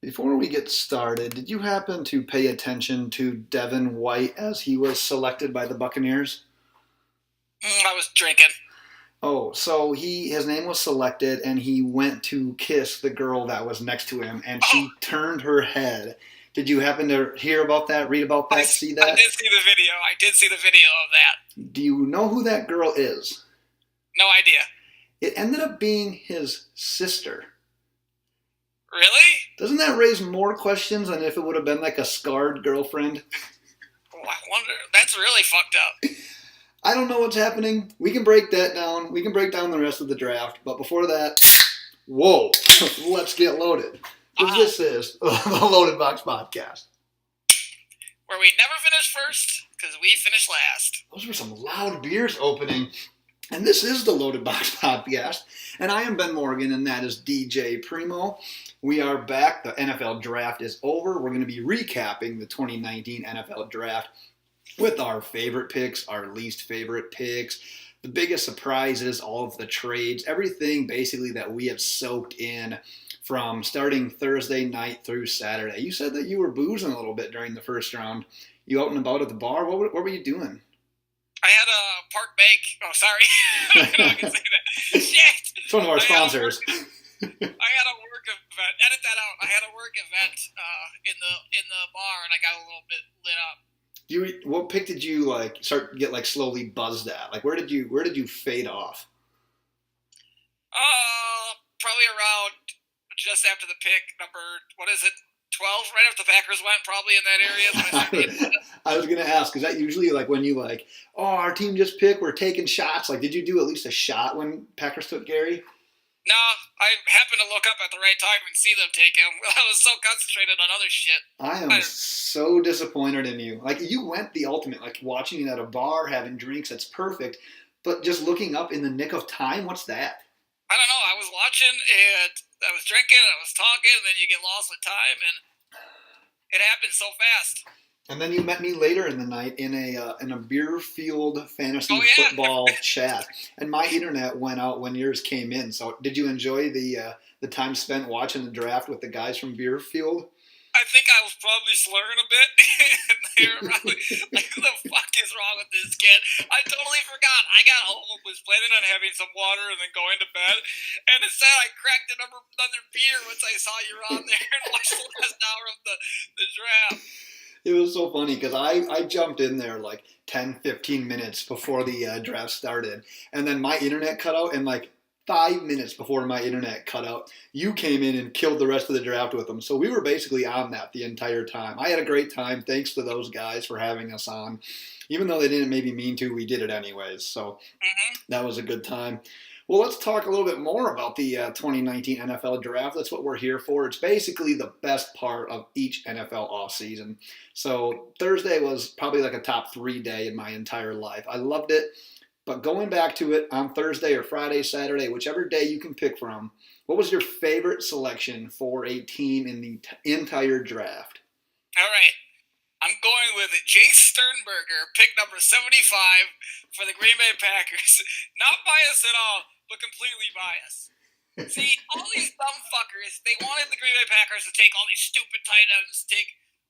Before we get started, did you happen to pay attention to Devin White as he was selected by the Buccaneers? I was drinking. Oh, so his name was selected and he went to kiss the girl that was next to him and Oh, she turned her head. Did you happen to hear about that, read about that, see I that? did see the video. I did see the video of that. Do you know who that girl is? No idea. It ended up being his sister. Really? Doesn't that raise more questions than if it would have been like a scarred girlfriend? Oh, I wonder. That's really fucked up. I don't know what's happening. We can break that down. We can break down the rest of the draft. But before that, whoa, let's get loaded. Because Wow. this is the Loaded Box Podcast. Where we never finish first because we finish last. Those were some loud beers opening. And this is the Loaded Box Podcast. And I am Ben Morgan, and that is DJ Primo. We are back. The NFL Draft is over. We're going to be recapping the 2019 NFL Draft with our favorite picks, our least favorite picks, the biggest surprises, all of the trades, everything basically that we have soaked in from starting Thursday night through Saturday. You said that you were boozing a little bit during the first round. You out and about at the bar? What were you doing? I had a park bake. Oh, sorry. I don't know I can say that. Shit. It's one of our sponsors. I had a work event. Edit that out. I had a work event in the bar, and I got a little bit lit up. What pick did you start to get slowly buzzed at? Like where did you fade off? Probably around just after the pick number. What is it? 12, right after the Packers went, probably in that area. Is when I started. I was gonna ask, is that usually when you oh, our team just picked, we're taking shots? Did you do at least a shot when Packers took Gary? No, I happened to look up at the right time and see them take him. I was so concentrated on other shit. I am so disappointed in you. You went the ultimate, watching it at a bar, having drinks, that's perfect. But just looking up in the nick of time, what's that? I don't know. I was watching and I was drinking and I was talking, and then you get lost with time, and it happened so fast. And then you met me later in the night in a beer-fueled fantasy football chat, and my internet went out when yours came in. So, did you enjoy the time spent watching the draft with the guys from Beerfield? I think I was probably slurring a bit, and they were probably like, "Who the fuck is wrong with this kid?" I totally forgot. I got home, was planning on having some water, and then going to bed, and instead I cracked another beer once I saw you were on there and watched the last hour of the draft. It was so funny because I jumped in there 10, 15 minutes before the draft started. And then my internet cut out. And 5 minutes before my internet cut out, you came in and killed the rest of the draft with them. So we were basically on that the entire time. I had a great time. Thanks to those guys for having us on. Even though they didn't maybe mean to, we did it anyways. So that was a good time. Well, let's talk a little bit more about the 2019 NFL Draft. That's what we're here for. It's basically the best part of each NFL offseason. So Thursday was probably a top 3 day in my entire life. I loved it. But going back to it on Thursday or Friday, Saturday, whichever day you can pick from, what was your favorite selection for a team in the entire draft? All right. I'm going with Jace Sternberger, pick number 75 for the Green Bay Packers. Not biased at all, but completely biased. See, all these dumb fuckers, they wanted the Green Bay Packers to take all these stupid tight ends.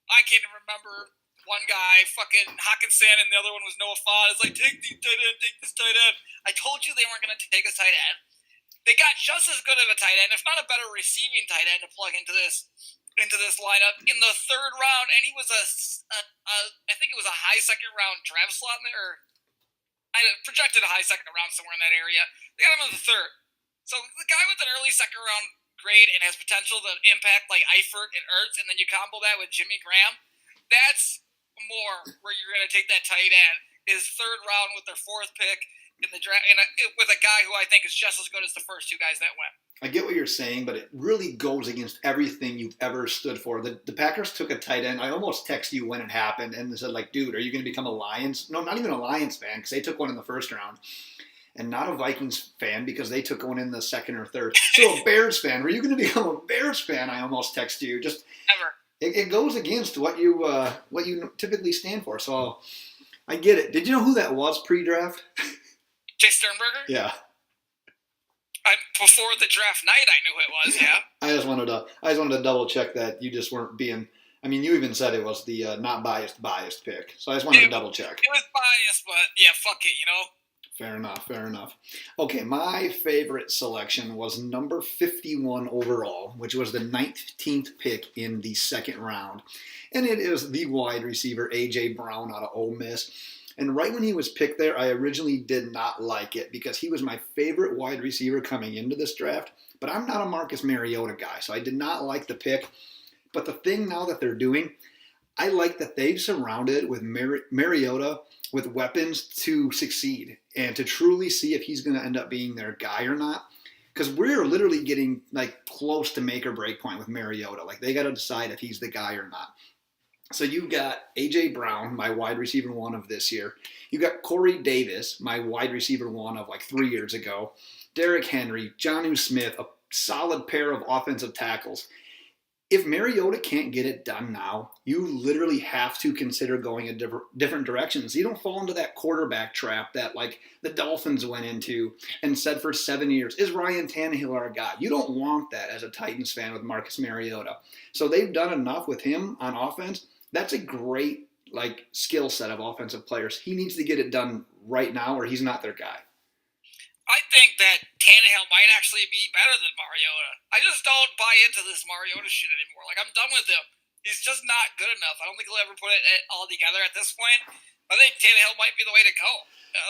I can't even remember one guy, fucking Hawkinson, and the other one was Noah Fott. It's take the tight end, take this tight end. I told you they weren't going to take a tight end. They got just as good of a tight end, if not a better receiving tight end to plug into this lineup in the third round, and he was I think it was a high second round draft slot in there, or I projected a high second round somewhere in that area. They got him in the third. So the guy with an early second round grade and has potential to impact Eifert and Ertz, and then you combo that with Jimmy Graham, that's more where you're going to take that tight end is third round with their fourth pick in the draft, and with a guy who I think is just as good as the first two guys that went. I get what you're saying, but it really goes against everything you've ever stood for. The Packers took a tight end. I almost texted you when it happened and said, dude, are you going to become a Lions? No, not even a Lions fan, because they took one in the first round. And not a Vikings fan, because they took one in the second or third. So a Bears fan. Were you going to become a Bears fan? I almost texted you. Just Never. It goes against what you typically stand for. So I get it. Did you know who that was pre-draft? Jay Sternberger? Yeah. Before the draft night, I knew it was. Yeah. I just wanted to double check that you just weren't being. I mean, you even said it was the not biased pick. So I just wanted to double check. It was biased, but yeah, fuck it, Fair enough. Okay, my favorite selection was number 51 overall, which was the 19th pick in the second round. And it is the wide receiver, A.J. Brown out of Ole Miss. And right when he was picked there, I originally did not like it because he was my favorite wide receiver coming into this draft. But I'm not a Marcus Mariota guy, so I did not like the pick. But the thing now that they're doing, I like that they've surrounded with Mariota with weapons to succeed and to truly see if he's going to end up being their guy or not. Because we're literally getting like close to make or break point with Mariota. Like they got to decide if he's the guy or not. So you've got A.J. Brown, my wide receiver one of this year. You got Corey Davis, my wide receiver one of like 3 years ago. Derrick Henry, Jonnu Smith, a solid pair of offensive tackles. If Mariota can't get it done now, you literally have to consider going in different directions. You don't fall into that quarterback trap that like the Dolphins went into and said for 7 years, is Ryan Tannehill our guy? You don't want that as a Titans fan with Marcus Mariota. So they've done enough with him on offense. That's a great like skill set of offensive players. He needs to get it done right now or he's not their guy. I think that Tannehill might actually be better than Mariota. I just don't buy into this Mariota shit anymore. Like, I'm done with him. He's just not good enough. I don't think he'll ever put it all together at this point. I think Tannehill might be the way to go.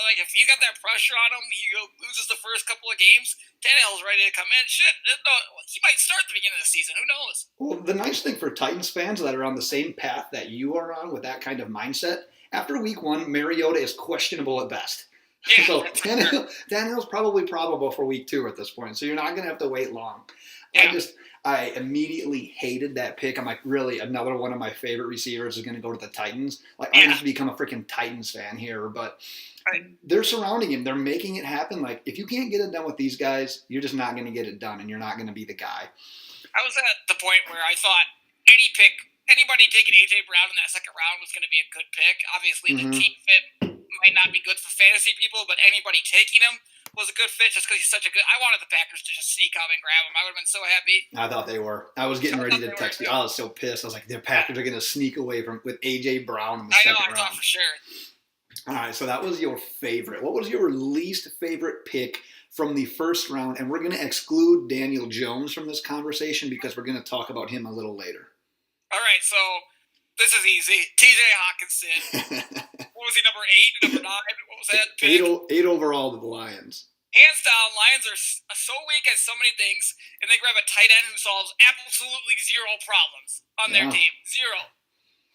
Like, if he got that pressure on him, he loses the first couple of games, Tannehill's ready to come in. Shit, no, he might start at the beginning of the season. Who knows? Well, the nice thing for Titans fans that are on the same path that you are on with that kind of mindset, after week one, Mariota is questionable at best. Yeah, so Tannehill's probably probable for week 2 at this point, so you're not going to have to wait long. Yeah. I immediately hated that pick. I'm like, really, another one of my favorite receivers is going to go to the Titans. Like, I'm just become a freaking Titans fan here, but they're surrounding him. They're making it happen. Like, if you can't get it done with these guys, you're just not going to get it done, and you're not going to be the guy. I was at the point where I thought anybody taking A.J. Brown in that second round was going to be a good pick. Obviously, the team fit might not be good for fantasy people, but anybody taking him was a good fit just because he's such a good. I wanted the Packers to just sneak up and grab him. I would have been so happy. I thought they were. I was getting ready to text you. I was so pissed. I was like, the Packers are going to sneak away with A.J. Brown in the second round. I thought for sure. All right, so that was your favorite. What was your least favorite pick from the first round? And we're going to exclude Daniel Jones from this conversation because we're going to talk about him a little later. All right, so this is easy. T.J. Hawkinson. What was he, number 8, number 9? What was that pick? 8 overall to the Lions. Hands down, Lions are so weak at so many things, and they grab a tight end who solves absolutely zero problems on their team. Zero.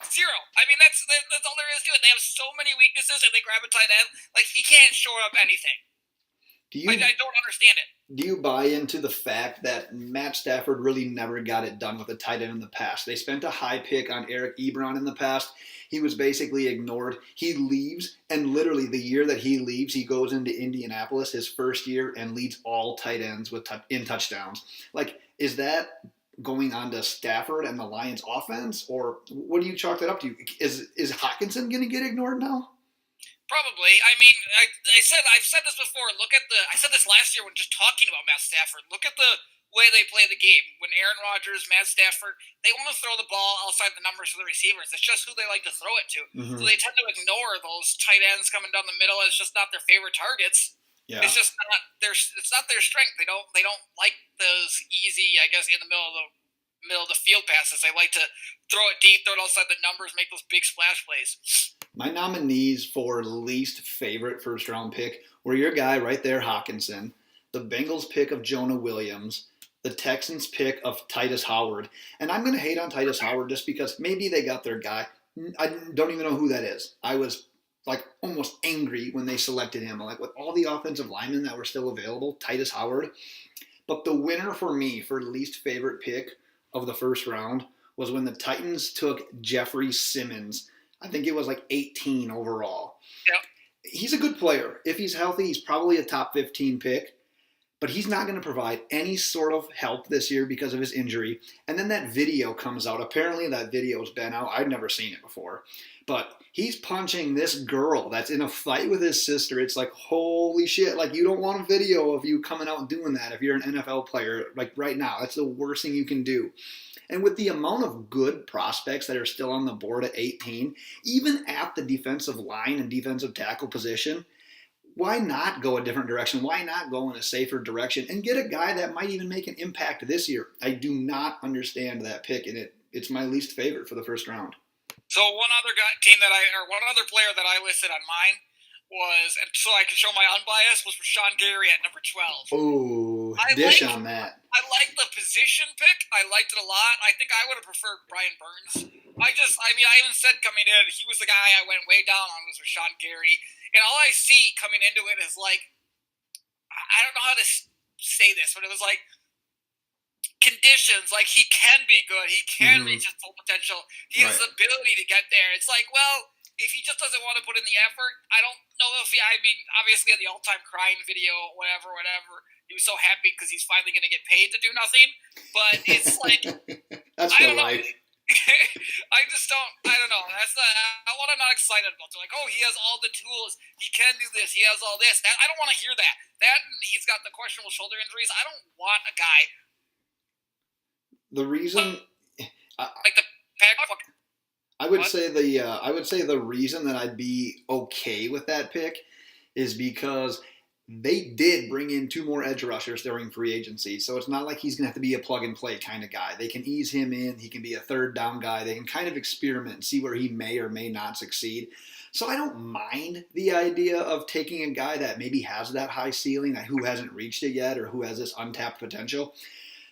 I mean, that's all there is to it. They have so many weaknesses, and they grab a tight end. Like, he can't shore up anything. I don't understand it. Do you buy into the fact that Matt Stafford really never got it done with a tight end in the past? They spent a high pick on Eric Ebron in the past. He was basically ignored. He leaves, and literally the year that he leaves, he goes into Indianapolis his first year and leads all tight ends in touchdowns. Like, is that going on to Stafford and the Lions offense, or what do you chalk that up to? Is Hawkinson going to get ignored now? Probably. I mean, I've said this before. I said this last year when just talking about Matt Stafford. Look at the way they play the game. When Aaron Rodgers, Matt Stafford, they want to throw the ball outside the numbers for the receivers. It's just who they like to throw it to. Mm-hmm. So they tend to ignore those tight ends coming down the middle. It's just not their favorite targets. Yeah. It's just not their. It's not their strength. They don't like those easy, I guess, in the middle of the field passes. They like to throw it deep, throw it outside the numbers, make those big splash plays. My nominees for least favorite first round pick were your guy right there, Hawkinson, the Bengals pick of Jonah Williams, the Texans pick of Titus Howard. And I'm going to hate on Titus Howard just because maybe they got their guy. I don't even know who that is. I was like almost angry when they selected him. Like, with all the offensive linemen that were still available, Titus Howard. But the winner for me for least favorite pick of the first round was when the Titans took Jeffrey Simmons. I think it was like 18 overall. Yep. He's a good player. If he's healthy, he's probably a top 15 pick. but he's not going to provide any sort of help this year because of his injury. And then that video comes out. Apparently that video's been out. I've never seen it before. But he's punching this girl that's in a fight with his sister. It's like, holy shit. Like, you don't want a video of you coming out and doing that if you're an NFL player. Like, right now, that's the worst thing you can do. And with the amount of good prospects that are still on the board at 18, even at the defensive line and defensive tackle position, why not go a different direction? Why not go in a safer direction and get a guy that might even make an impact this year? I do not understand that pick, and it's my least favorite for the first round. So one other player that I listed on mine was, and so I can show my unbias, was Rashawn Gary at number 12. Oh, on that. I like the position pick. I liked it a lot. I think I would have preferred Brian Burns. I even said coming in, he was the guy I went way down on, was Rashawn Gary. And all I see coming into it is like, I don't know how to say this, but it was like conditions. Like, he can be good. He can reach his full potential. He has the ability to get there. It's like, well, if he just doesn't want to put in the effort, I don't know if obviously in the all-time crying video, whatever, he was so happy because he's finally going to get paid to do nothing. But it's like, that's the life. I don't know. That's what I'm not excited about. They're like, oh, he has all the tools. He can do this. He has all this. I don't want to hear that. And he's got the questionable shoulder injuries. I don't want a guy. The reason, like the pack. I would say the reason that I'd be okay with that pick is because they did bring in 2 more edge rushers during free agency. So it's not like he's going to have to be a plug-and-play kind of guy. They can ease him in. He can be a third down guy. They can kind of experiment and see where he may or may not succeed. So I don't mind the idea of taking a guy that maybe has that high ceiling, who hasn't reached it yet or who has this untapped potential.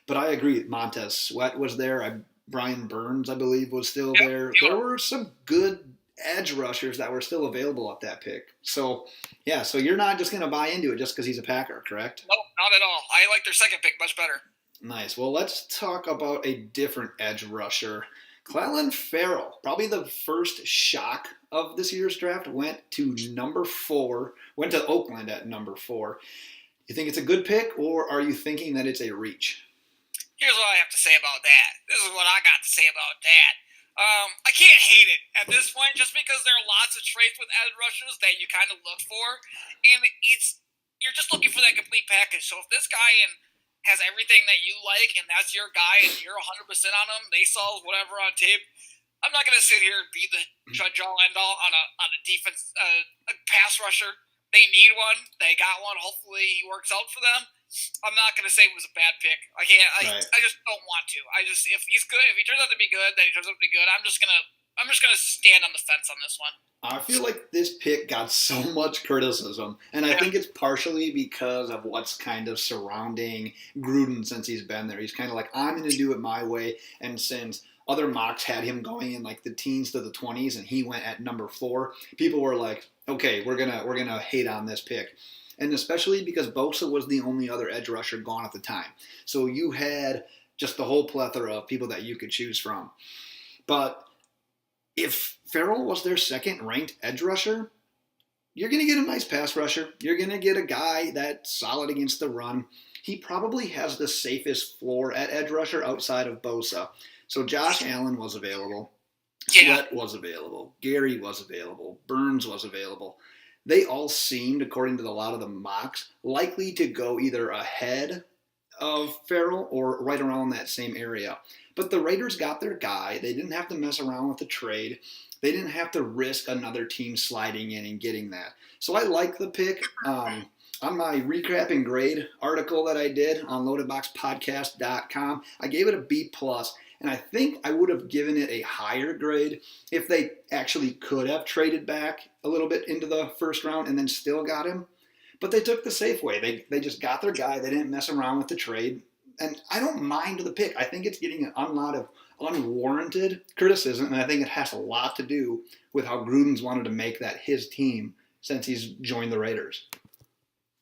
But I agree. Montez Sweat was there. Brian Burns, I believe, was still there. There were some good edge rushers that were still available at that pick. So, yeah, so you're not just going to buy into it just because he's a Packer, correct? No, not at all. I like their second pick much better. Nice. Well, let's talk about a different edge rusher. Clelin Ferrell, probably the first shock of this year's draft, went to Oakland at number 4. You think it's a good pick, or are you thinking that it's a reach? Here's what I have to say about that. This is what I got to say about that. I can't hate it at this point just because there are lots of traits with edge rushers that you kind of look for. And you're just looking for that complete package. So if this guy has everything that you like and that's your guy and you're 100% on him, they saw whatever on tape, I'm not going to sit here and be the judge-all, end-all on a defense, a pass rusher. They need one. They got one. Hopefully he works out for them. I'm not going to say it was a bad pick. I can't. I just don't want to. If he's good, if he turns out to be good, then he turns out to be good. I'm just gonna stand on the fence on this one. I feel like this pick got so much criticism, and I think it's partially because of what's kind of surrounding Gruden since he's been there. He's kind of like, I'm going to do it my way, and since other mocks had him going in like the teens to the 20s, and he went at number 4, people were like, okay, we're gonna hate on this pick. And especially because Bosa was the only other edge rusher gone at the time. So you had just the whole plethora of people that you could choose from. But if Ferrell was their second-ranked edge rusher, you're going to get a nice pass rusher. You're going to get a guy that's solid against the run. He probably has the safest floor at edge rusher outside of Bosa. So Josh Allen was available. Sweat was available. Gary was available. Burns was available. They all seemed, according to a lot of the mocks, likely to go either ahead of Ferrell or right around that same area. But the Raiders got their guy. They didn't have to mess around with the trade. They didn't have to risk another team sliding in and getting that. So I like the pick. On my recap and grade article that I did on loadedboxpodcast.com, I gave it a B+. And I think I would have given it a higher grade if they actually could have traded back a little bit into the first round and then still got him. But they took the safe way. They just got their guy. They didn't mess around with the trade. And I don't mind the pick. I think it's getting a lot of unwarranted criticism, and I think it has a lot to do with how Gruden's wanted to make that his team since he's joined the Raiders.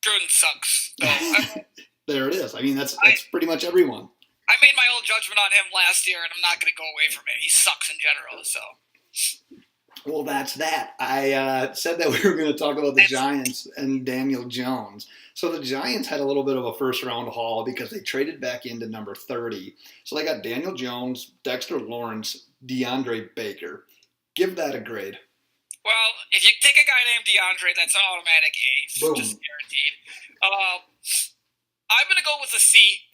Gruden sucks. There it is. I mean, that's pretty much everyone. I made my old judgment on him last year, and I'm not going to go away from it. He sucks in general, so. Well, that's that. I said that we were going to talk about the Giants and Daniel Jones. So the Giants had a little bit of a first round haul because they traded back into number 30. So they got Daniel Jones, Dexter Lawrence, DeAndre Baker. Give that a grade. Well, if you take a guy named DeAndre, that's an automatic A. Boom. Just guaranteed. I'm going to go with a C.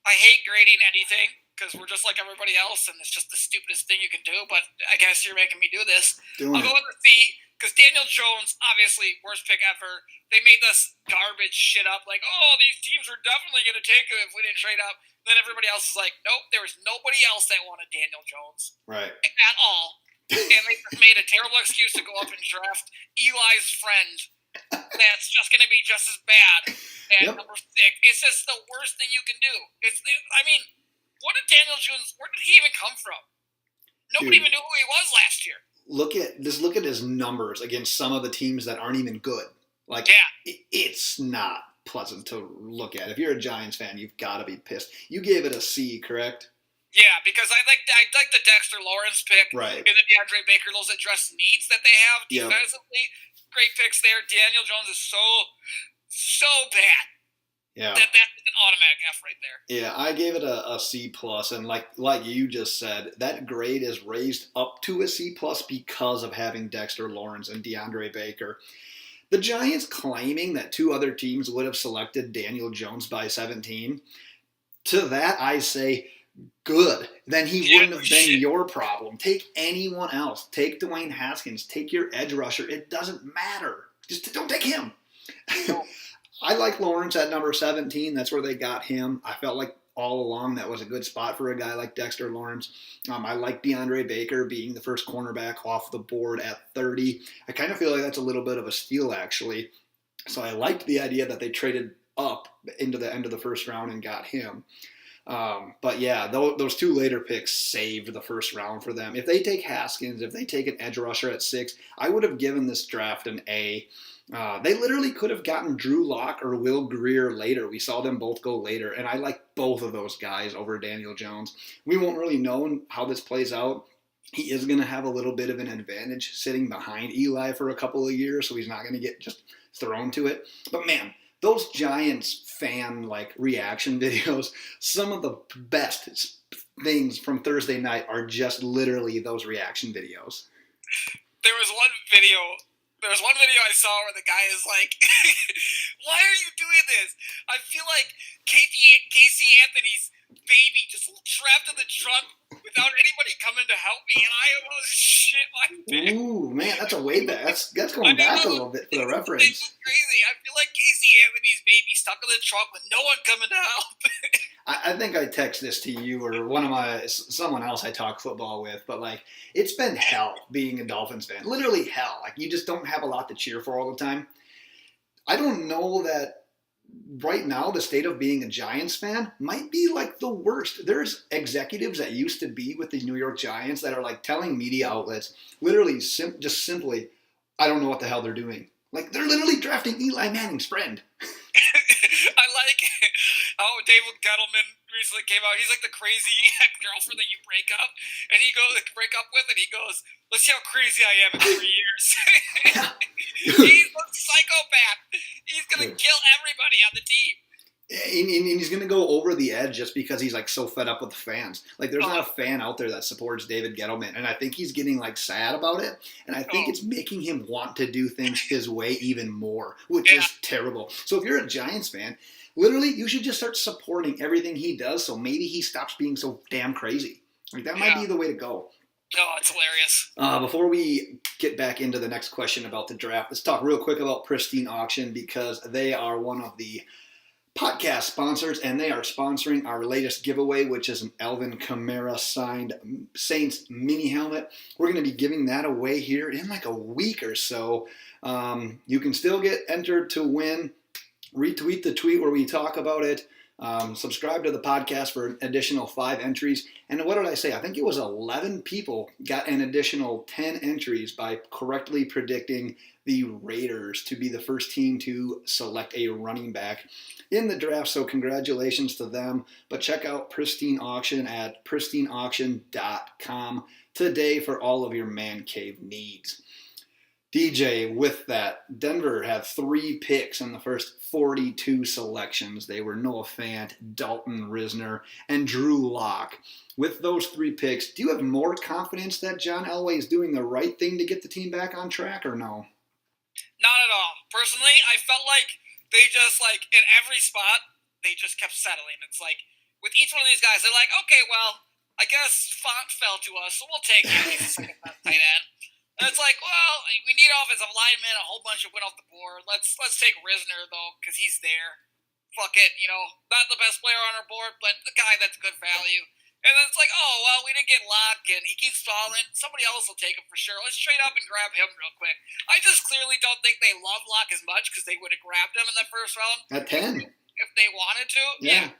I hate grading anything because we're just like everybody else, and it's just the stupidest thing you can do, but I guess you're making me do this. I'll go with a C because Daniel Jones, obviously, worst pick ever. They made this garbage shit up like, oh, these teams are definitely going to take him if we didn't trade up. Then everybody else is like, nope, there was nobody else that wanted Daniel Jones. Right. At all. And they just made a terrible excuse to go up and draft Eli's friend. That's just going to be just as bad at number 6. It's just the worst thing you can do. What did Daniel Jones, where did he even come from? Nobody even knew who he was last year. Look at his numbers against some of the teams that aren't even good. Like, it's not pleasant to look at. If you're a Giants fan, you've got to be pissed. You gave it a C, correct? Yeah, because I like the Dexter Lawrence pick, right? And the DeAndre Baker, those address needs that they have defensively. Great picks there. Daniel Jones is so bad. Yeah, that's an automatic F right there. Yeah, I gave it a C plus, and like you just said, that grade is raised up to a C plus because of having Dexter Lawrence and DeAndre Baker. The Giants claiming that 2 other teams would have selected Daniel Jones by 17. To that, I say, good. Then he wouldn't have been your problem. Take anyone else. Take Dwayne Haskins. Take your edge rusher. It doesn't matter. Just don't take him. I like Lawrence at number 17. That's where they got him. I felt like all along that was a good spot for a guy like Dexter Lawrence. I like DeAndre Baker being the first cornerback off the board at 30. I kind of feel like that's a little bit of a steal, actually. So I liked the idea that they traded up into the end of the first round and got him. But yeah, those 2 later picks saved the first round for them. If they take Haskins, if they take an edge rusher at 6, I would have given this draft an A. They literally could have gotten Drew Lock or Will Grier later. We saw them both go later, and I like both of those guys over Daniel Jones. We won't really know how this plays out. He is going to have a little bit of an advantage sitting behind Eli for a couple of years, so he's not going to get just thrown to it. But man, those Giants fan reaction videos, some of the best things from Thursday night are just literally those reaction videos. There was one video I saw where the guy is like, why are you doing this? I feel like Casey Anthony's baby just trapped in the trunk without anybody coming to help me, and I almost shit my pants. Ooh, man, that's a way back. That's going back a little bit for the reference. It's crazy. I feel like Casey Anthony's baby stuck in the trunk with no one coming to help. I think I text this to you or someone else I talk football with, but it's been hell being a Dolphins fan. Literally hell. You just don't have a lot to cheer for all the time. I don't know that right now the state of being a Giants fan might be the worst. There's executives that used to be with the New York Giants that are telling media outlets literally just simply, I don't know what the hell they're doing. They're literally drafting Eli Manning's friend. I like how David Gettleman recently came out. He's like the crazy girlfriend that you break up with, and he goes, let's see how crazy I am in 3 years. He's a psychopath. He's going to kill everybody on the team. And he's going to go over the edge just because he's so fed up with the fans. There's not a fan out there that supports David Gettleman, and I think he's getting sad about it, and I think it's making him want to do things his way even more, which is terrible. So if you're a Giants fan, literally you should just start supporting everything he does, so maybe he stops being so damn crazy. That might be the way to go. Oh, it's hilarious. Before we get back into the next question about the draft, let's talk real quick about Pristine Auction because they are one of the podcast sponsors, and they are sponsoring our latest giveaway, which is an Alvin Kamara signed Saints mini helmet. We're going to be giving that away here in a week or so. You can still get entered to win. Retweet the tweet where we talk about it. Subscribe to the podcast for an additional 5 entries. And what did I say? I think it was 11 people got an additional 10 entries by correctly predicting the Raiders to be the first team to select a running back in the draft. So congratulations to them. But check out Pristine Auction at pristineauction.com today for all of your man cave needs. DJ, with that, Denver had 3 picks in the first 42 selections. They were Noah Fant, Dalton Risner, and Drew Lock. With those 3 picks, do you have more confidence that John Elway is doing the right thing to get the team back on track, or no? Not at all. Personally, I felt like they just, like, in every spot, they just kept settling. It's like, with each one of these guys, they're like, okay, well, I guess Font fell to us, so we'll take him. He's the second best tight end. And it's like, well, we need offensive linemen, a whole bunch of went off the board. Let's take Risner, though, because he's there. Fuck it, not the best player on our board, but the guy that's good value. And then it's like, oh, well, we didn't get Locke, and he keeps falling. Somebody else will take him for sure. Let's trade up and grab him real quick. I just clearly don't think they love Locke as much because they would have grabbed him in the first round. At 10. If they wanted to. Yeah.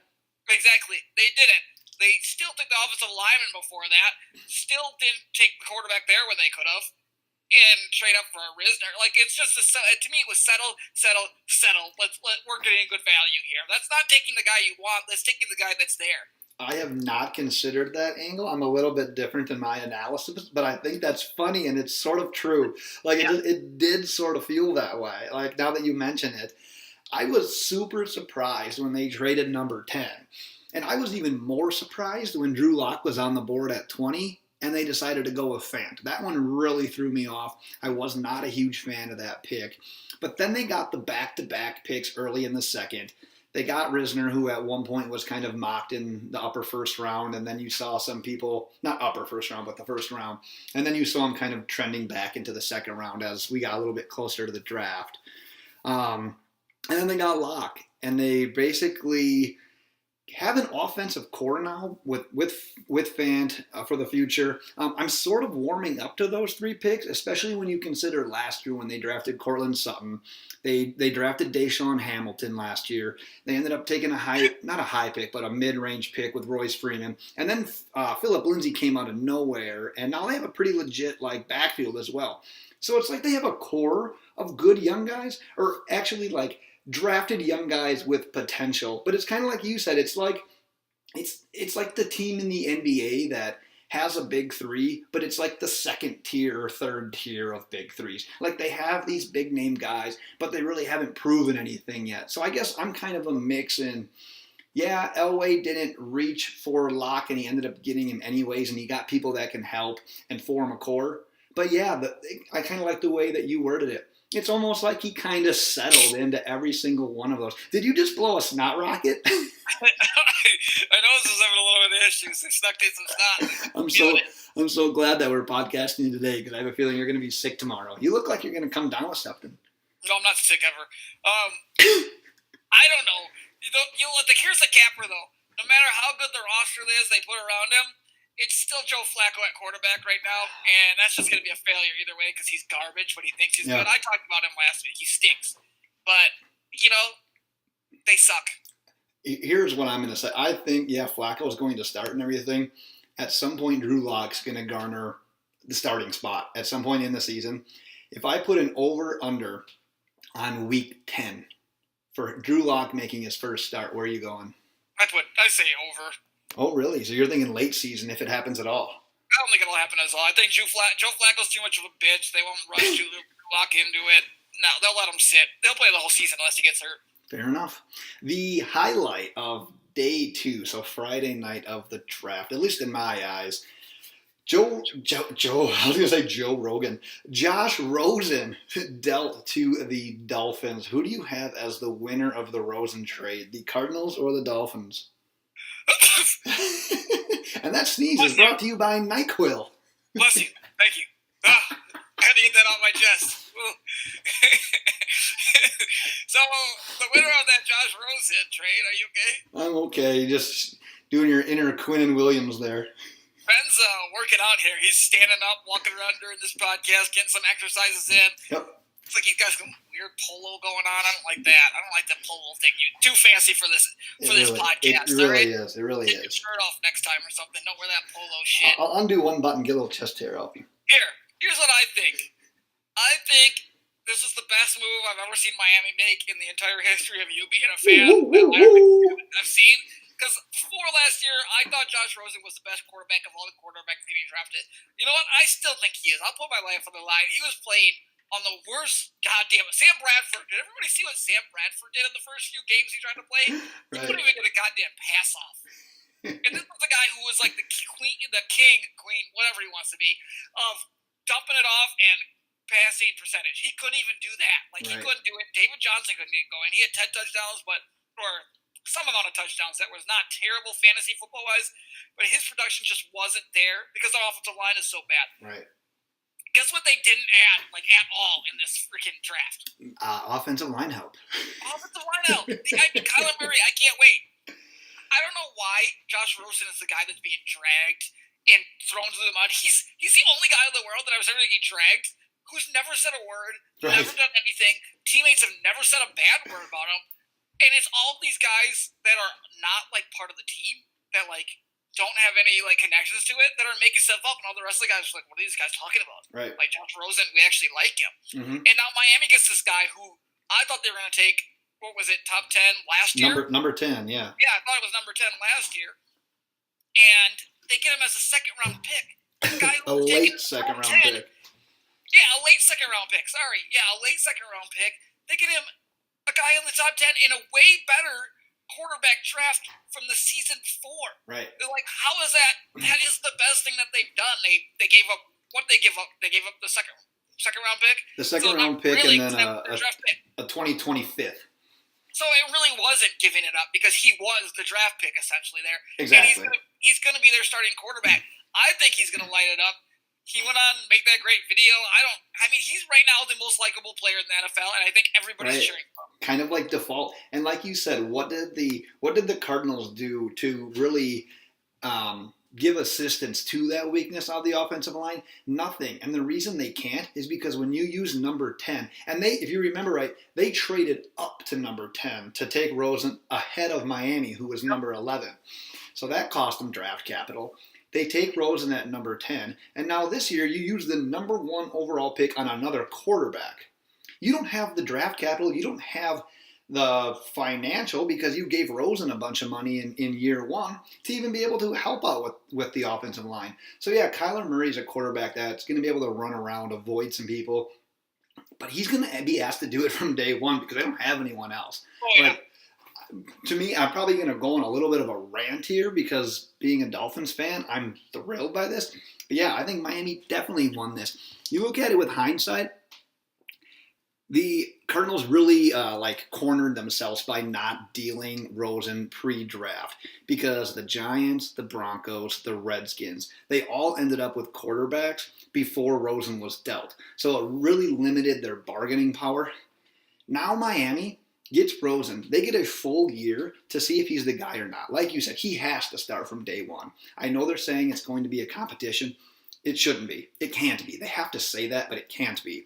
Exactly. They didn't. They still took the offensive lineman before that. Still didn't take the quarterback there when they could have. And trade up for a Risner. Like, it's just, to me, it was settle. We're getting good value here. That's not taking the guy you want. That's taking the guy that's there. I have not considered that angle. I'm a little bit different in my analysis, but I think that's funny and it's sort of true. Like, it did sort of feel that way. Like, now that you mention it, I was super surprised when they traded number 10. And I was even more surprised when Drew Lock was on the board at 20 and they decided to go with Fant. That one really threw me off. I was not a huge fan of that pick. But then they got the back-to-back picks early in the second. They got Risner, who at one point was kind of mocked in the upper first round, and then you saw some people, not upper first round, but the first round, and then you saw him kind of trending back into the second round as we got a little bit closer to the draft. And then they got Locke, and they basically have an offensive core now with Fant for the future. I'm sort of warming up to those 3 picks, especially when you consider last year when they drafted Cortland Sutton. They drafted Deshaun Hamilton last year. They ended up taking not a high pick, but a mid-range pick with Royce Freeman. And then Phillip Lindsay came out of nowhere, and now they have a pretty legit backfield as well. So it's like they have a core of good young guys, or actually drafted young guys with potential. But it's kind of like you said, it's like the team in the NBA that has a big 3, but it's like the second tier or third tier of big 3s. Like, they have these big name guys, but they really haven't proven anything yet. So I guess I'm kind of a mix in, yeah, Elway didn't reach for Locke and he ended up getting him anyways, and he got people that can help and form a core. But yeah, I kind of like the way that you worded it. It's almost like he kind of settled into every single one of those. Did you just blow a snot rocket? I know this is having a little bit of issues. They snuck in some snot. I'm so glad that we're podcasting today because I have a feeling you're going to be sick tomorrow. You look like you're going to come down with something. No, I'm not sick ever. I don't know. Here's the capper, though. No matter how good the roster is they put around him, it's still Joe Flacco at quarterback right now, and that's just going to be a failure either way because he's garbage, but he thinks he's good. I talked about him last week. He stinks. But, they suck. Here's what I'm going to say. I think, Flacco's going to start and everything. At some point, Drew Lock's going to garner the starting spot at some point in the season. If I put an over-under on week 10 for Drew Lock making his first start, where are you going? I say over. Oh, really? So you're thinking late season if it happens at all? I don't think it'll happen at all. I think Joe Flacco's too much of a bitch. They won't rush Drew Lock into it. No, they'll let him sit. They'll play the whole season unless he gets hurt. Fair enough. The highlight of day 2, so Friday night of the draft, at least in my eyes, Joe, I was going to say Joe Rogan. Josh Rosen dealt to the Dolphins. Who do you have as the winner of the Rosen trade, the Cardinals or the Dolphins? And that sneeze is brought to you by NyQuil. Bless you. Thank you. I had to get that off my chest. So, the winner of that Josh Rosen trade, are you okay? I'm okay. Just doing your inner Quinnen Williams there. Ben's working out here. He's standing up, walking around during this podcast, getting some exercises in. Yep. It's like he's got some weird polo going on. I don't like that. I don't like the polo thing. You're too fancy for this podcast. It really is. It really Take is. your shirt off next time or something. Don't wear that polo shit. I'll undo one button, get a little chest hair out. Here's what I think. I think this is the best move I've ever seen Miami make in the entire history of you being a fan. I've seen. Because before last year, I thought Josh Rosen was the best quarterback of all the quarterbacks getting drafted. You know what? I still think he is. I'll put my life on the line. He was playing on the worst goddamn Sam Bradford. Did everybody see what Sam Bradford did in the first few games he tried to play? He couldn't even get a goddamn pass off. And this was the guy who was like the queen, whatever he wants to be, of dumping it off and passing percentage. He couldn't even do that. Like, he couldn't do it. David Johnson couldn't get going. He had 10 touchdowns, or some amount of touchdowns that was not terrible fantasy football-wise, but his production just wasn't there because the offensive line is so bad. Right. Guess what they didn't add, like, at all in this freaking draft? Offensive line help. Offensive line help. Kyler Murray, I can't wait. I don't know why Josh Rosen is the guy that's being dragged and thrown to the mud. He's the only guy in the world that I was ever going to get dragged who's never said a word, never done anything. Teammates have never said a bad word about him. And it's all these guys that are not, like, part of the team that, like, don't have any, like, connections to it that are making stuff up, and all the rest of the guys are like, what are these guys talking about? Right. Like, Josh Rosen, we actually like him. Mm-hmm. And now Miami gets this guy who I thought they were going to take, what was it, top 10 last year? Number 10, yeah. Yeah, I thought it was number 10 last year. And they get him as a second-round pick. A late second-round pick. Yeah, a late second-round pick. Sorry. Yeah, a late second-round pick. They get him a guy in the top 10 in a way better quarterback draft from the season before. Right. They're like, how is that? That is the best thing that they've done. They gave up, what did they give up? They gave up the second round pick? The second-round pick really, and then a 2025th. So it really wasn't giving it up because he was the draft pick essentially there. Exactly. And he's going to be their starting quarterback. I think he's going to light it up. He went on and make that great video. He's right now the most likable player in the NFL, and I think everybody's cheering for him. Kind of like default. And like you said, what did the Cardinals do to really give assistance to that weakness of the offensive line? Nothing. And the reason they can't is because when you use number 10, and if you remember right, they traded up to number 10 to take Rosen ahead of Miami, who was number 11. So that cost them draft capital. They take Rosen at number 10, and now this year you use the number 1 overall pick on another quarterback. You don't have the draft capital, you don't have the financial because you gave Rosen a bunch of money in year 1 to even be able to help out with the offensive line. So yeah, Kyler Murray's a quarterback that's going to be able to run around, avoid some people, but he's going to be asked to do it from day 1 because they don't have anyone else. Oh, yeah. But to me, I'm probably going to go on a little bit of a rant here because being a Dolphins fan, I'm thrilled by this. But yeah, I think Miami definitely won this. You look at it with hindsight, the Cardinals really cornered themselves by not dealing Rosen pre-draft because the Giants, the Broncos, the Redskins, they all ended up with quarterbacks before Rosen was dealt. So it really limited their bargaining power. Now Miami gets Rosen. They get a full year to see if he's the guy or not. Like you said, he has to start from day 1. I know they're saying it's going to be a competition. It shouldn't be. It can't be. They have to say that, but it can't be.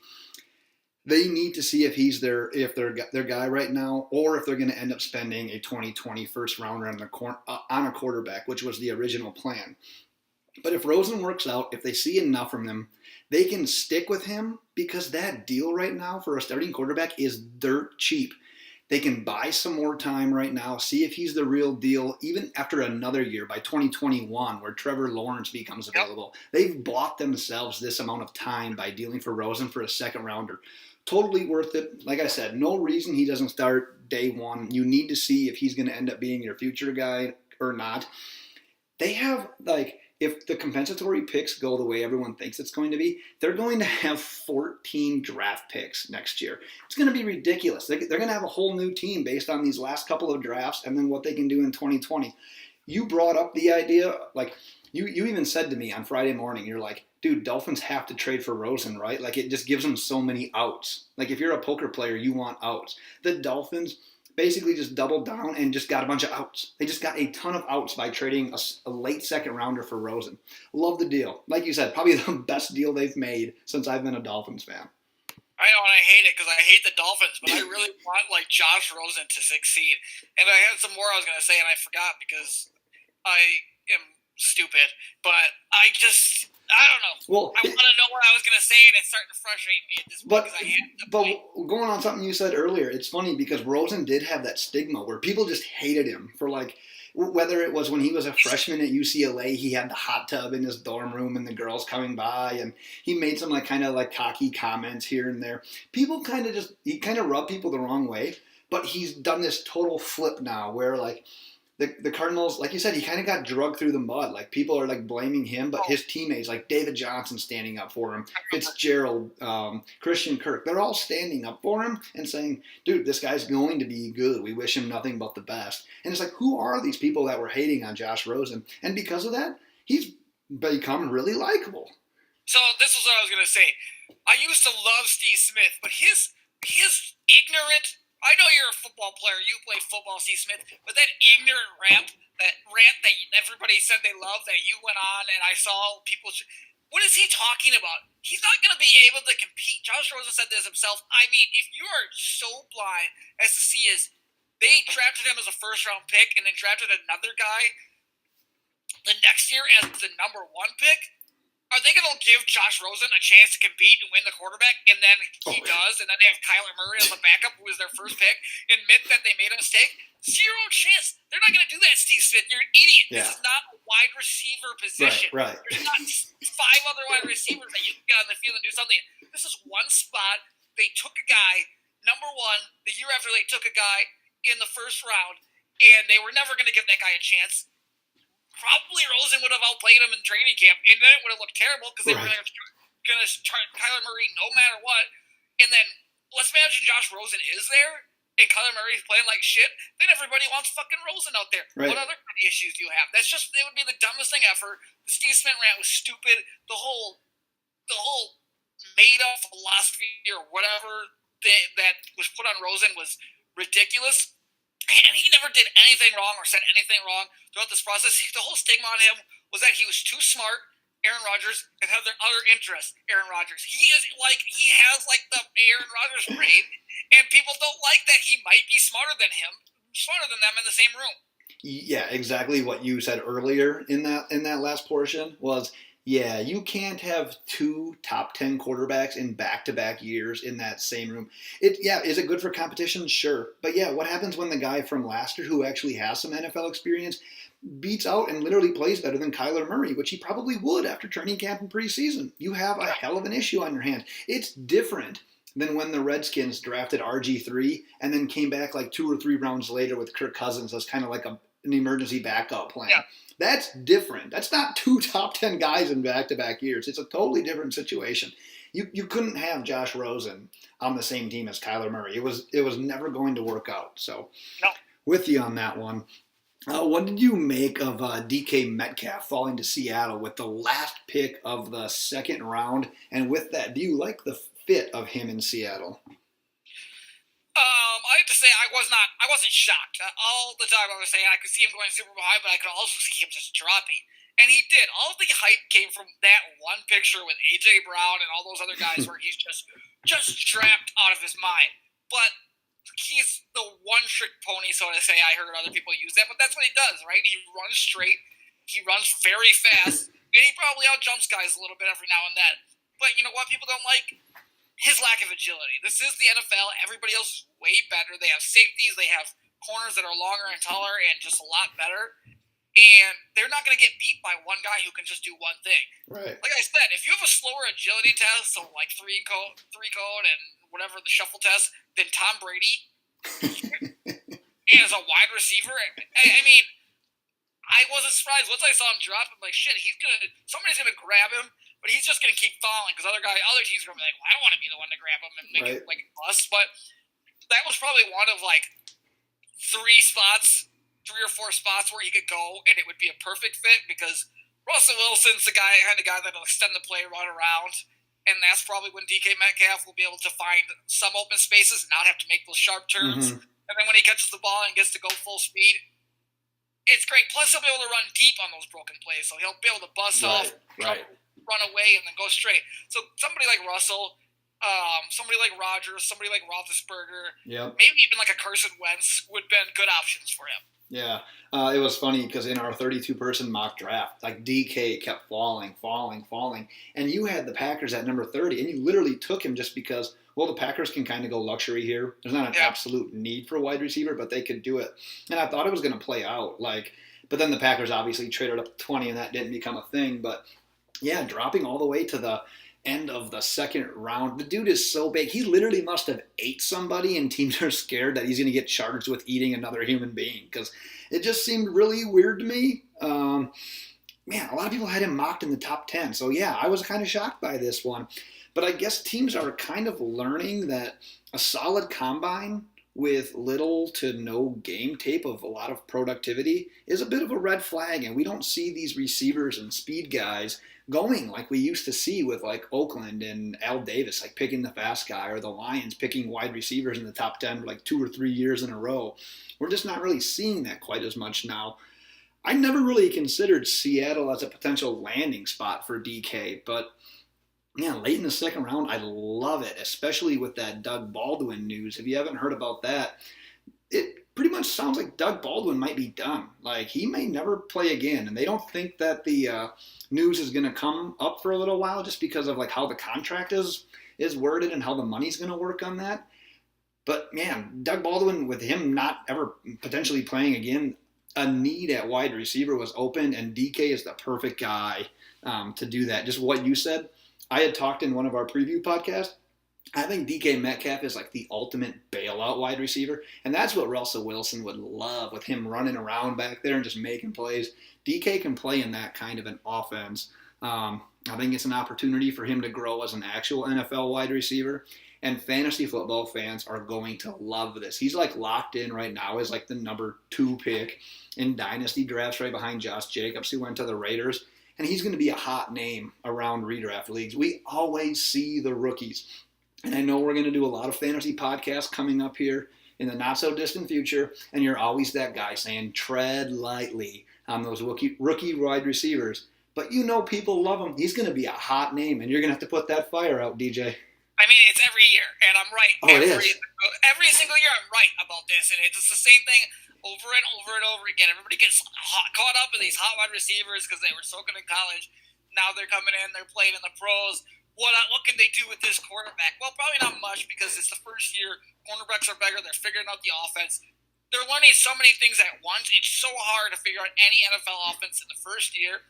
They need to see if he's their guy right now, or if they're going to end up spending a 2020 first rounder on a quarterback, which was the original plan. But if Rosen works out, if they see enough from him, they can stick with him because that deal right now for a starting quarterback is dirt cheap. They can buy some more time right now, see if he's the real deal, even after another year by 2021 where Trevor Lawrence becomes available. They've bought themselves this amount of time by dealing for Rosen for a second rounder. Totally worth it. Like I said, no reason he doesn't start day 1. You need to see if he's going to end up being your future guy or not. They have, if the compensatory picks go the way everyone thinks it's going to be, they're going to have 14 draft picks next year. It's going to be ridiculous. They're going to have a whole new team based on these last couple of drafts and then what they can do in 2020. You brought up the idea, you even said to me on Friday morning, you're like, dude, Dolphins have to trade for Rosen, right? It just gives them so many outs. If you're a poker player, you want outs. The Dolphins basically just doubled down and just got a bunch of outs. They just got a ton of outs by trading a late second rounder for Rosen. Love the deal. Like you said, probably the best deal they've made since I've been a Dolphins fan. I know, and I hate it because I hate the Dolphins, but I really want Josh Rosen to succeed. And I had some more I was going to say, and I forgot because I am stupid. But I don't know. Well, I want to know what I was going to say, and it's starting to frustrate me at this point because I hate the point. But going on something you said earlier, it's funny because Rosen did have that stigma where people just hated him for whether it was when he was a freshman at UCLA, he had the hot tub in his dorm room and the girls coming by, and he made some like kind of like cocky comments here and there. People kind of he kind of rubbed people the wrong way, but he's done this total flip now where like the Cardinals, like you said, he kind of got drugged through the mud. Like people are like blaming him, but his teammates, like David Johnson, standing up for him, Fitzgerald, Christian Kirk, they're all standing up for him and saying, "Dude, this guy's going to be good. We wish him nothing but the best." And it's like, who are these people that were hating on Josh Rosen? And because of that, he's become really likable. So this is what I was gonna say. I used to love Steve Smith, but his ignorant. I know you're a football player. You play football, Steve Smith, but that ignorant rant that everybody said they loved that you went on, and I saw people. What is he talking about? He's not going to be able to compete. Josh Rosen said this himself. I mean, if you are so blind as to see they drafted him as a first-round pick and then drafted another guy the next year as the number 1 pick. Are they going to give Josh Rosen a chance to compete and win the quarterback? And then he does, and then they have Kyler Murray as the backup, who was their first pick, admit that they made a mistake? Zero chance. They're not going to do that, Steve Smith. You're an idiot. Yeah. This is not a wide receiver position. Right. There's not 5 other wide receivers that you can get on the field and do something. This is one spot. They took a guy, number 1, the year after they took a guy in the first round, and they were never going to give that guy a chance. Probably Rosen would have outplayed him in training camp, and then it would have looked terrible because they were going to try Kyler Murray no matter what. And then let's imagine Josh Rosen is there, and Kyler Murray's playing like shit. Then everybody wants fucking Rosen out there. Right. What other kind of issues do you have? It would be the dumbest thing ever. The Steve Smith rant was stupid. The whole made up philosophy or whatever that was put on Rosen was ridiculous. And he never did anything wrong or said anything wrong throughout this process. The whole stigma on him was that he was too smart, Aaron Rodgers, and had their other interests, Aaron Rodgers. He has the Aaron Rodgers brain, and people don't like that he might be smarter than them in the same room. Yeah, exactly what you said earlier in that last portion was, yeah, you can't have 2 top 10 quarterbacks in back-to-back years in that same room. Is it good for competition? Sure. But yeah, what happens when the guy from last year who actually has some NFL experience beats out and literally plays better than Kyler Murray, which he probably would after training camp and preseason? You have a hell of an issue on your hands. It's different than when the Redskins drafted RG3 and then came back like 2 or 3 rounds later with Kirk Cousins as kind of like an emergency backup plan. Yeah. That's different. That's not 2 top 10 guys in back-to-back years. It's a totally different situation. You couldn't have Josh Rosen on the same team as Kyler Murray. It was never going to work out. So, no. With you on that one. What did you make of DK Metcalf falling to Seattle with the last pick of the 2nd round? And with that, do you like the fit of him in Seattle? I have to say I wasn't shocked. All the time I was saying I could see him going super high, but I could also see him just dropping. And he did. All the hype came from that one picture with A.J. Brown and all those other guys where he's just strapped out of his mind. But he's the one-trick pony, so to say. I heard other people use that, but that's what he does, right? He runs straight. He runs very fast. And he probably outjumps guys a little bit every now and then. But you know what people don't like? His lack of agility. This is the NFL. Everybody else is way better. They have safeties. They have corners that are longer and taller and just a lot better. And they're not going to get beat by one guy who can just do one thing. Right. Like I said, if you have a slower agility test, so like three cone and whatever the shuffle test, than Tom Brady, and as a wide receiver, I mean, I wasn't surprised. Once I saw him drop, I'm like, shit, somebody's going to grab him. But he's just going to keep falling because other teams are going to be like, well, I don't want to be the one to grab him and make it like a bust. But that was probably one of like 3 or 4 spots where he could go and it would be a perfect fit because Russell Wilson's the kind of guy that'll extend the play, run around. And that's probably when DK Metcalf will be able to find some open spaces and not have to make those sharp turns. And then when he catches the ball and gets to go full speed, it's great. Plus, he'll be able to run deep on those broken plays. So he'll be able to bust off, run away, and then go straight. So somebody like Russell, somebody like Rodgers, somebody like Roethlisberger, maybe even like a Carson Wentz would have been good options for him. Yeah, it was funny because in our 32-person mock draft, like DK kept falling, and you had the Packers at number 30, and you literally took him just because, well, the Packers can kind of go luxury here. There's not an absolute need for a wide receiver, but they could do it. And I thought it was going to play out. Like, But then the Packers obviously traded up to 20, and that didn't become a thing. But yeah, dropping all the way to the end of the second round. The dude is so big. He literally must have ate somebody, and teams are scared that he's going to get charged with eating another human being because it just seemed really weird to me. Man, a lot of people had him mocked in the top 10. So yeah, I was kind of shocked by this one. But I guess teams are kind of learning that a solid combine with little to no game tape of a lot of productivity is a bit of a red flag, and we don't see these receivers and speed guys going like we used to see with like Oakland and Al Davis, like picking the fast guy, or the Lions picking wide receivers in the top 10 for like 2 or 3 years in a row. We're just not really seeing that quite as much now. I never really considered Seattle as a potential landing spot for DK, but yeah, late in the second round, I love it, especially with that Doug Baldwin news. If you haven't heard about that, it pretty much sounds like Doug Baldwin might be done. Like, he may never play again, and they don't think that the news is going to come up for a little while just because of like how the contract is worded and how the money's going to work on that. But man, Doug Baldwin, with him not ever potentially playing again, a need at wide receiver was open, and DK is the perfect guy to do that. Just what you said. I had talked in one of our preview podcasts. I think DK Metcalf is like the ultimate bailout wide receiver, and that's what Russell Wilson would love, with him running around back there and just making plays. DK can play in that kind of an offense. I think it's an opportunity for him to grow as an actual NFL wide receiver, and fantasy football fans are going to love this. He's like locked in right now as like the number 2 pick in dynasty drafts, right behind Josh Jacobs, who went to the Raiders. And he's going to be a hot name around redraft leagues. We always see the rookies. And I know we're going to do a lot of fantasy podcasts coming up here in the not-so-distant future. And you're always that guy saying, tread lightly on those rookie wide receivers. But you know people love him. He's going to be a hot name. And you're going to have to put that fire out, DJ. I mean, it's every year, and I'm right. Oh, it is. Every single year I'm right about this, and it's the same thing over and over and over again. Everybody gets caught up in these hot wide receivers because they were soaking in college. Now they're coming in, they're playing in the pros. What can they do with this quarterback? Well, probably not much, because it's the first year. Cornerbacks are better. They're figuring out the offense. They're learning so many things at once. It's so hard to figure out any NFL offense in the first year.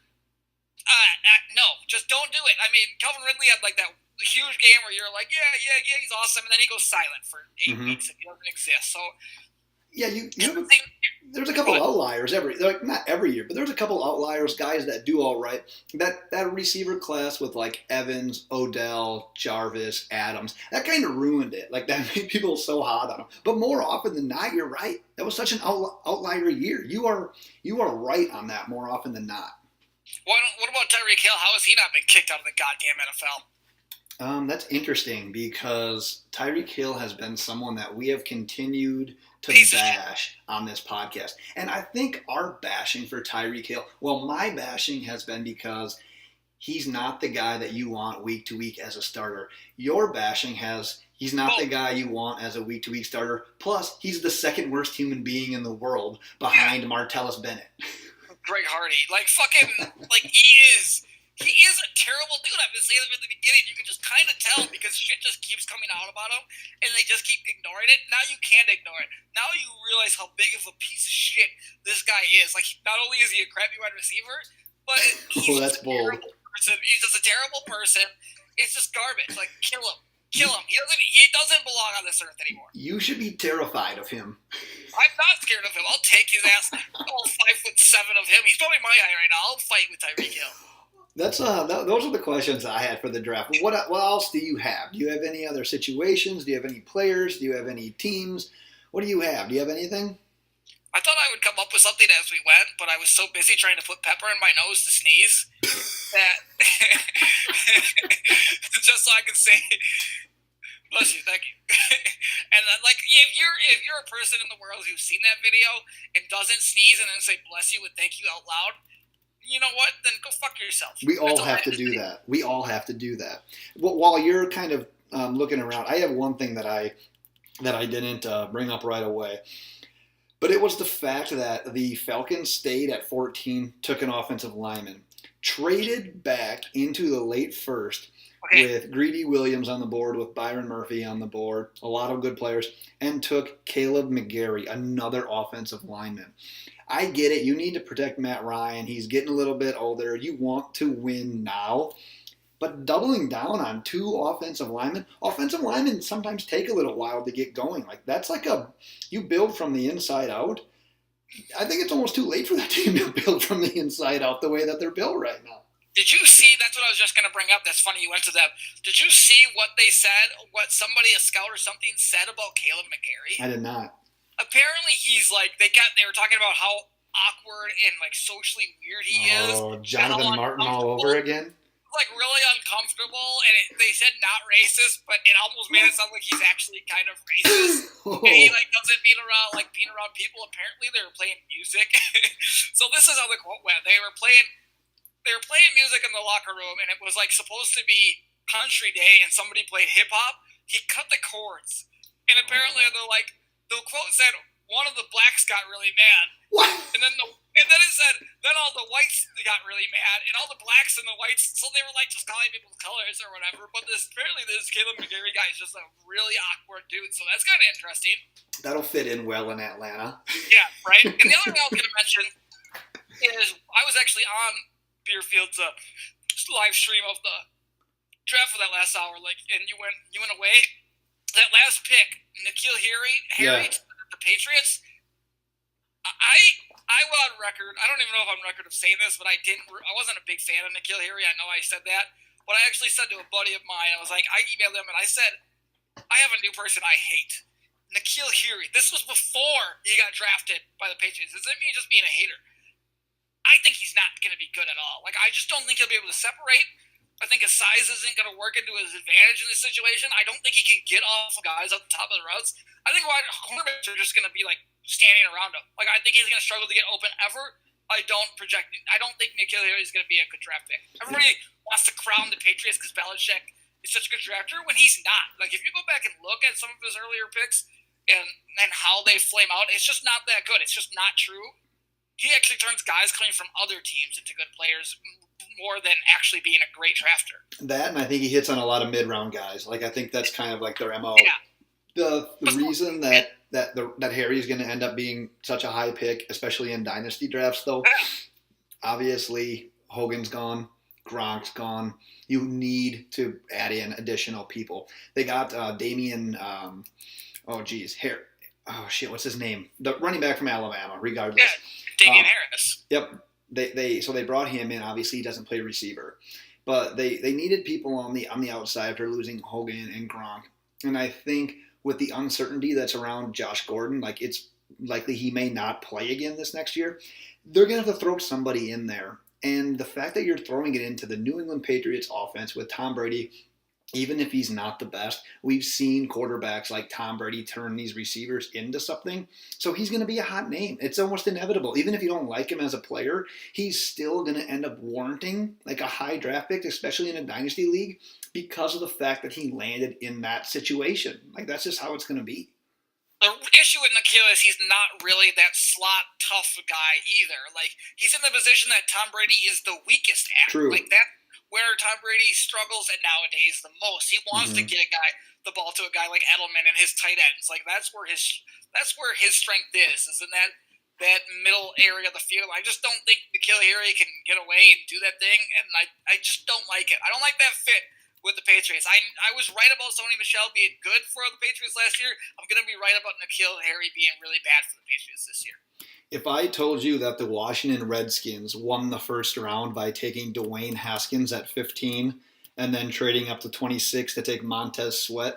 No, just don't do it. I mean, Calvin Ridley had like that huge game where you're like, yeah, he's awesome, and then he goes silent for 8 weeks and he doesn't exist. So yeah, there's a couple outliers not every year, but there's a couple outliers, guys that do all right. That receiver class with like Evans, Odell, Jarvis, Adams, that kind of ruined it. Like, that made people so hot on them. But more often than not, you're right. That was such an outlier year. You are right on that more often than not. What about Tyreek Hill? How has he not been kicked out of the goddamn NFL? That's interesting, because Tyreek Hill has been someone that we have continued to bash on this podcast. And I think our bashing for Tyreek Hill, well, my bashing has been because he's not the guy that you want week to week as a starter. Your bashing he's not the guy you want as a week to week starter. Plus, he's the second worst human being in the world behind Martellus Bennett. Greg Hardy. He is a terrible dude. I've been saying it from the beginning. You can just kind of tell, because shit just keeps coming out about him, and they just keep ignoring it. Now you can't ignore it. Now you realize how big of a piece of shit this guy is. Like, not only is he a crappy wide receiver, but he's that's bold. Person. He's just a terrible person. It's just garbage. Like, kill him. Kill him. He doesn't belong on this earth anymore. You should be terrified of him. I'm not scared of him. I'll take his ass. All 5'7" of him. He's probably my height right now. I'll fight with Tyreek Hill. Those are the questions I had for the draft. What else do you have? Do you have any other situations? Do you have any players? Do you have any teams? What do you have? Do you have anything? I thought I would come up with something as we went, but I was so busy trying to put pepper in my nose to sneeze that just so I could say, bless you, thank you. And then, like, if you're a person in the world who's seen that video and doesn't sneeze and then say bless you and thank you out loud, you know what? Then go fuck yourself. We all have to do that. We all have to do that. While you're kind of looking around, I have one thing that I didn't bring up right away. But it was the fact that the Falcons stayed at 14, took an offensive lineman, traded back into the late first Okay. with Greedy Williams on the board, with Byron Murphy on the board, a lot of good players, and took Caleb McGarry, another offensive lineman. I get it. You need to protect Matt Ryan. He's getting a little bit older. You want to win now. But doubling down on two offensive linemen sometimes take a little while to get going. Like that's like you build from the inside out. I think it's almost too late for that team to build from the inside out the way that they're built right now. Did you see? That's what I was just going to bring up. That's funny you went to them. Did you see what they said? What somebody, a scout or something, said about Caleb McGarry? I did not. Apparently, he's like they were talking about how awkward and like socially weird he is. Oh, Jonathan Martin all over again. Like really uncomfortable, and they said not racist, but it almost made it sound like he's actually kind of racist. Oh. And he like doesn't being around people. Apparently, they were playing music. So this is how the quote went. They were playing music in the locker room, and it was like supposed to be country day, and somebody played hip hop. He cut the chords, and apparently the quote said one of the blacks got really mad. What? And then it said then all the whites got really mad, and all the blacks and the whites, so they were like just calling people colors or whatever. But apparently this Caleb McGarry guy is just a really awkward dude, so that's kind of interesting. That'll fit in well in Atlanta. Yeah, right. And the other thing I was going to mention is I was actually on Beerfield's live stream of the draft for that last hour, and you went away. That last pick, N'Keal Harry, the Patriots. I was on record. I don't even know if I'm on record of saying this, but I wasn't a big fan of N'Keal Harry. I know I said that, but I actually said to a buddy of mine, I was like, I emailed him and I said, I have a new person I hate, N'Keal Harry. This was before he got drafted by the Patriots. This isn't me just being a hater. I think he's not going to be good at all. Like I just don't think he'll be able to separate. I think his size isn't going to work into his advantage in this situation. I don't think he can get off guys up the top of the routes. I think cornerbacks are just going to be like standing around him. Like I think he's going to struggle to get open ever. I don't think N'Keal Harry is going to be a good draft pick. Everybody wants to crown the Patriots because Belichick is such a good drafter when he's not. Like if you go back and look at some of his earlier picks and how they flame out, it's just not that good. It's just not true. He actually turns guys coming from other teams into good players more than actually being a great drafter. That, and I think he hits on a lot of mid-round guys. Like I think that's kind of like their MO. Yeah. The reason that Harry is going to end up being such a high pick, especially in dynasty drafts, though, obviously Hogan's gone, Gronk's gone. You need to add in additional people. They got Damian. What's his name? The running back from Alabama. Regardless, Damian Harris. Yep. They brought him in. Obviously, he doesn't play receiver, but they needed people on the outside after losing Hogan and Gronk. And I think with the uncertainty that's around Josh Gordon, like it's likely he may not play again this next year. They're gonna have to throw somebody in there. And the fact that you're throwing it into the New England Patriots offense with Tom Brady, even if he's not the best, we've seen quarterbacks like Tom Brady turn these receivers into something. So he's going to be a hot name. It's almost inevitable. Even if you don't like him as a player, he's still going to end up warranting like a high draft pick, especially in a dynasty league, because of the fact that he landed in that situation. Like that's just how it's going to be. The issue with N'Keal is he's not really that slot tough guy either. Like he's in the position that Tom Brady is the weakest at. True. Like that. Where Tom Brady struggles at nowadays the most. He wants to get the ball to a guy like Edelman and his tight ends. Like that's where his strength is in that middle area of the field. I just don't think N'Keal Harry can get away and do that thing, and I just don't like it. I don't like that fit with the Patriots. I was right about Sony Michel being good for the Patriots last year. I'm going to be right about N'Keal Harry being really bad for the Patriots this year. If I told you that the Washington Redskins won the first round by taking Dwayne Haskins at 15 and then trading up to 26 to take Montez Sweat,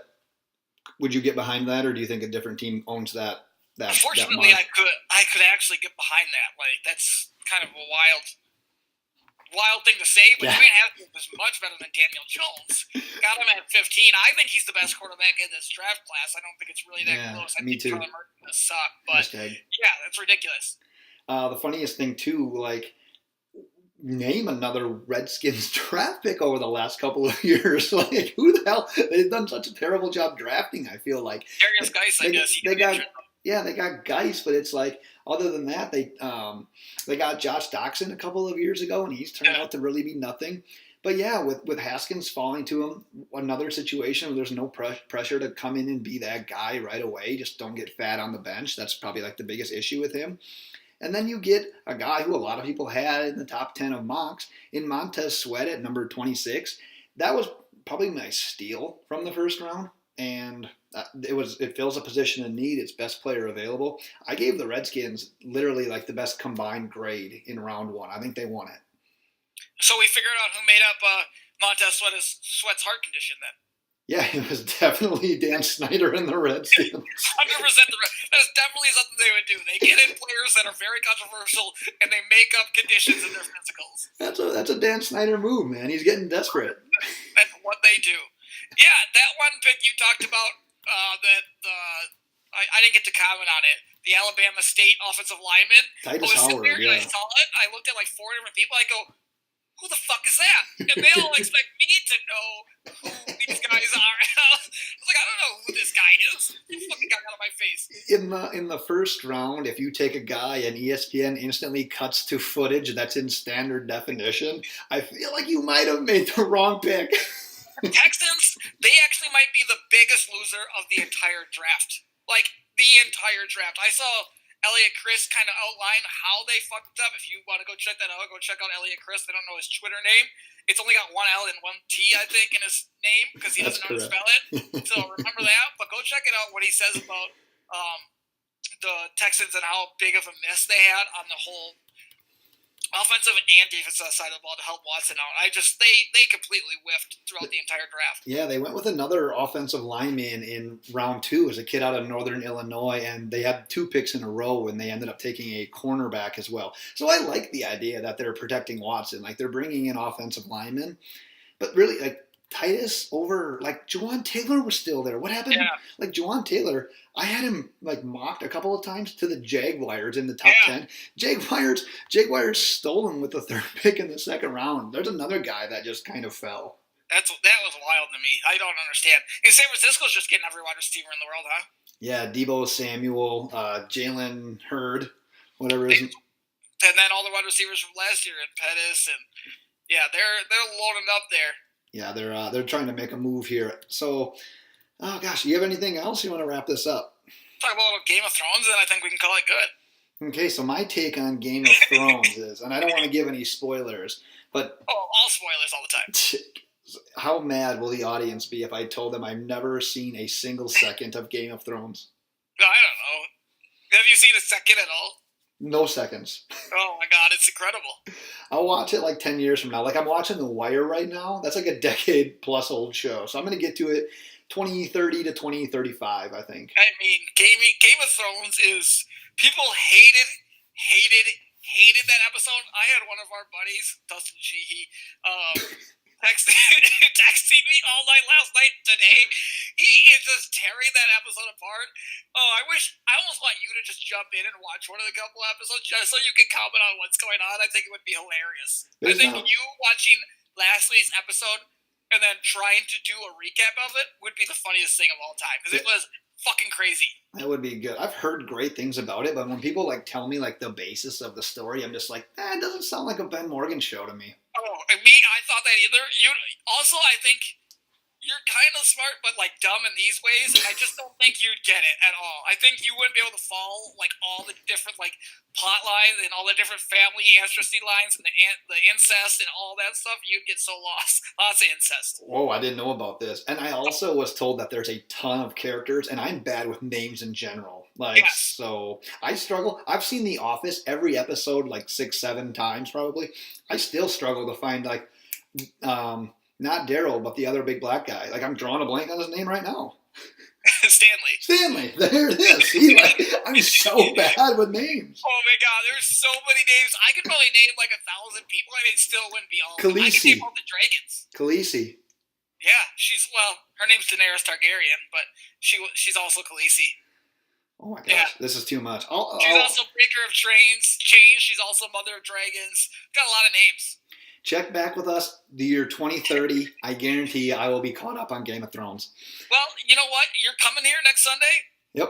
would you get behind that, or do you think a different team owns that? Unfortunately, I could actually get behind that. Like that's kind of a wild thing to say, but Dwayne Haskins is much better than Daniel Jones. Got him at 15. I think he's the best quarterback in this draft class. I don't think it's really that close. I think Kyler Murray's going to suck, but that's ridiculous. The funniest thing, too, like, name another Redskins draft pick over the last couple of years. Like, who the hell? They've done such a terrible job drafting, I feel like. Darius Geis, I guess. They got Geis, but it's like, other than that, they got Josh Doxson a couple of years ago, and he's turned out to really be nothing. But yeah, with Haskins falling to him, another situation where there's no pressure to come in and be that guy right away. Just don't get fat on the bench. That's probably like the biggest issue with him. And then you get a guy who a lot of people had in the top 10 of mocks in Montez Sweat at number 26. That was probably my steal from the first round. And it fills a position in need. It's best player available. I gave the Redskins literally like the best combined grade in round one. I think they won it. So we figured out who made up Montez Sweat's heart condition then. Yeah, it was definitely Dan Snyder and the Redskins. 100%. That is definitely something they would do. They get in players that are very controversial, and they make up conditions in their physicals. That's a Dan Snyder move, man. He's getting desperate. That's what they do. Yeah, that one pick you talked about, I didn't get to comment on it. The Alabama State offensive lineman. Titus Howard, yeah. I saw it. I looked at like 4 different people. I go, who the fuck is that? And they all expect me to know who these guys are. I was like, I don't know who this guy is. He fucking got out of my face. In the first round, if you take a guy and ESPN instantly cuts to footage that's in standard definition, I feel like you might have made the wrong pick. Texans, they actually might be the biggest loser of the entire draft. Like, the entire draft. I saw Elliot Chris kind of outline how they fucked up. If you want to go check that out, go check out Elliot Chris. I don't know his Twitter name. It's only got one L and one T, I think, in his name because he doesn't know how to spell it. So remember that. But go check it out, what he says about the Texans and how big of a miss they had on the whole offensive and defensive side of the ball to help Watson out. They completely whiffed throughout the entire draft. Yeah, they went with another offensive lineman in round 2 as a kid out of Northern Illinois, and they had 2 picks in a row, and they ended up taking a cornerback as well. So I like the idea that they're protecting Watson. Like, they're bringing in offensive linemen, but really, like, Titus over, like, Juwan Taylor was still there. What happened? Yeah. Like, Juwan Taylor, I had him, like, mocked a couple of times to the Jaguars in the top 10. Jaguars stole him with the 3rd pick in the 2nd round. There's another guy that just kind of fell. That was wild to me. I don't understand. And San Francisco's just getting every wide receiver in the world, huh? Yeah, Deebo Samuel, Jalen Hurd, whatever it is. And then all the wide receivers from last year, and Pettis, and yeah, they're loading up there. Yeah, they're trying to make a move here. So, oh gosh, you have anything else you want to wrap this up? Talk about a little Game of Thrones, and I think we can call it good. Okay, so my take on Game of Thrones is, and I don't want to give any spoilers, but all spoilers all the time. How mad will the audience be if I told them I've never seen a single second of Game of Thrones? I don't know. Have you seen a second at all? No seconds. Oh my god, it's incredible. I'll watch it like 10 years from now. Like, I'm watching The Wire right now. That's like a decade plus old show. So I'm going to get to it 2030 to 2035, I think. I mean, Game of Thrones is... People hated that episode. I had one of our buddies, Dustin Sheehy, texting me all night last night today. He is just tearing that episode apart. Oh, I almost want you to just jump in and watch one of the couple episodes just so you can comment on what's going on. I think it would be hilarious. I think you watching last week's episode and then trying to do a recap of it would be the funniest thing of all time because it was fucking crazy. That would be good. I've heard great things about it, but when people like tell me like the basis of the story, I'm just like, it doesn't sound like a Ben Morgan show to me. Oh, I thought that either. I think you're kind of smart, but like dumb in these ways. I just don't think you'd get it at all. I think you wouldn't be able to follow like all the different like plot lines and all the different family ancestry lines and the incest and all that stuff. You'd get so lost. Lots of incest. Whoa, I didn't know about this. And I also was told that there's a ton of characters, and I'm bad with names in general. So I struggle. I've seen The Office every episode like 6-7 times probably. I still struggle to find like not Daryl, but the other big black guy. Like, I'm drawing a blank on his name right now. Stanley. There it is. See, like, I'm so bad with names. Oh my god, there's so many names. I could probably name like 1,000 people, and it still wouldn't be all. Khaleesi. I could name all the dragons. Khaleesi. Yeah, her name's Daenerys Targaryen, but she's also Khaleesi. Oh my gosh, This is too much. She's also Breaker of Chains. She's also Mother of Dragons. Got a lot of names. Check back with us the year 2030. I guarantee I will be caught up on Game of Thrones. Well, you know what? You're coming here next Sunday? Yep.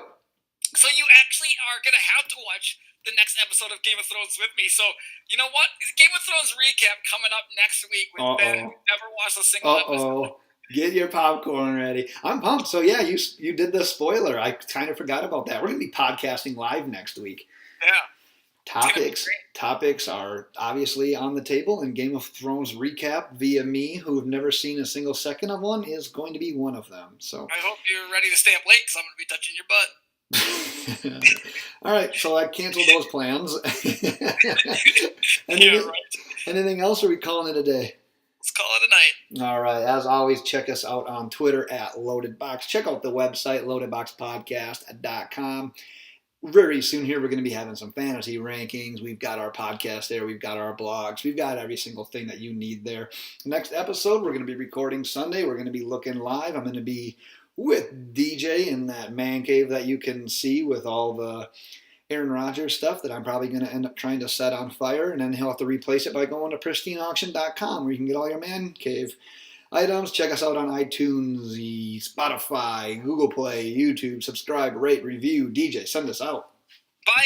So you actually are going to have to watch the next episode of Game of Thrones with me. So, you know what? Game of Thrones recap coming up next week with Ben, who never watched a single episode. Get your popcorn ready. I'm pumped. So, yeah, you did the spoiler. I kind of forgot about that. We're going to be podcasting live next week. Yeah. Topics are obviously on the table, and Game of Thrones recap via me, who have never seen a single second of one, is going to be one of them. So I hope you're ready to stay up late because I'm going to be touching your butt. All right, so I canceled those plans. Anything else, or are we calling it a day? Let's call it a night. All right. As always, check us out on Twitter at LoadedBox. Check out the website, loadedboxpodcast.com. Very soon here, we're going to be having some fantasy rankings. We've got our podcast there. We've got our blogs. We've got every single thing that you need there. Next episode, we're going to be recording Sunday. We're going to be looking live. I'm going to be with DJ in that man cave that you can see with all the Aaron Rodgers stuff that I'm probably going to end up trying to set on fire, and then he'll have to replace it by going to pristineauction.com where you can get all your man cave items. Check us out on iTunes, Spotify, Google Play, YouTube. Subscribe, rate, review. DJ, send us out. Bye.